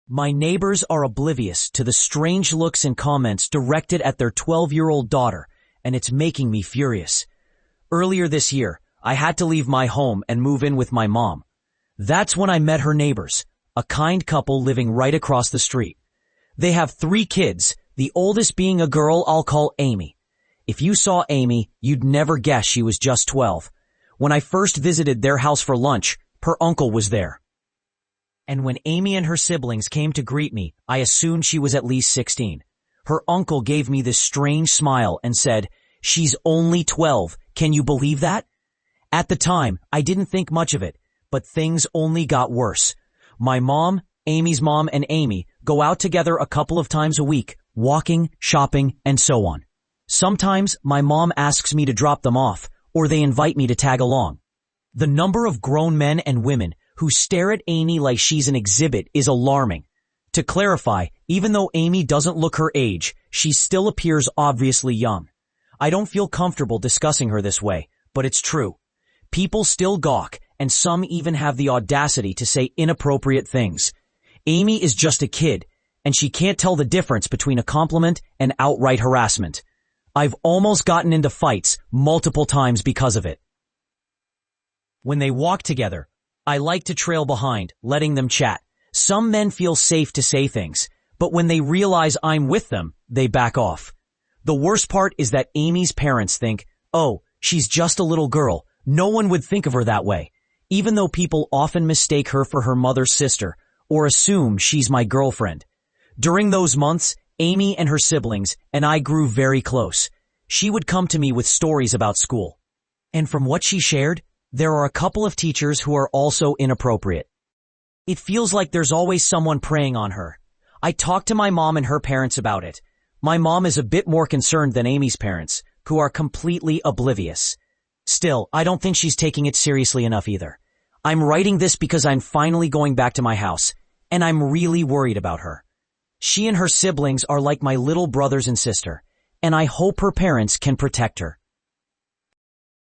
My neighbors are oblivious to the strange looks and comments directed at their 12-year-old daughter, and it's making me furious. Earlier this year, I had to leave my home and move in with my mom. That's when I met her neighbors, a kind couple living right across the street. They have 3 kids, the oldest being a girl I'll call Amy. If you saw Amy, you'd never guess she was just 12. When I first visited their house for lunch, her uncle was there. And when Amy and her siblings came to greet me, I assumed she was at least 16. Her uncle gave me this strange smile and said, "She's only 12. Can you believe that?" At the time, I didn't think much of it, but things only got worse. My mom, Amy's mom, and Amy go out together a couple of times a week, walking, shopping, and so on. Sometimes my mom asks me to drop them off, or they invite me to tag along. The number of grown men and women who stare at Amy like she's an exhibit is alarming. To clarify, even though Amy doesn't look her age, she still appears obviously young. I don't feel comfortable discussing her this way, but it's true. People still gawk, and some even have the audacity to say inappropriate things. Amy is just a kid, and she can't tell the difference between a compliment and outright harassment. I've almost gotten into fights multiple times because of it. When they walk together, I like to trail behind, letting them chat. Some men feel safe to say things, but when they realize I'm with them, they back off. The worst part is that Amy's parents think, "Oh, she's just a little girl. No one would think of her that way," even though people often mistake her for her mother's sister or assume she's my girlfriend. During those months, Amy and her siblings and I grew very close. She would come to me with stories about school. And from what she shared, there are a couple of teachers who are also inappropriate. It feels like there's always someone preying on her. I talked to my mom and her parents about it. My mom is a bit more concerned than Amy's parents, who are completely oblivious. Still, I don't think she's taking it seriously enough either. I'm writing this because I'm finally going back to my house, and I'm really worried about her. She and her siblings are like my little brothers and sister, and I hope her parents can protect her.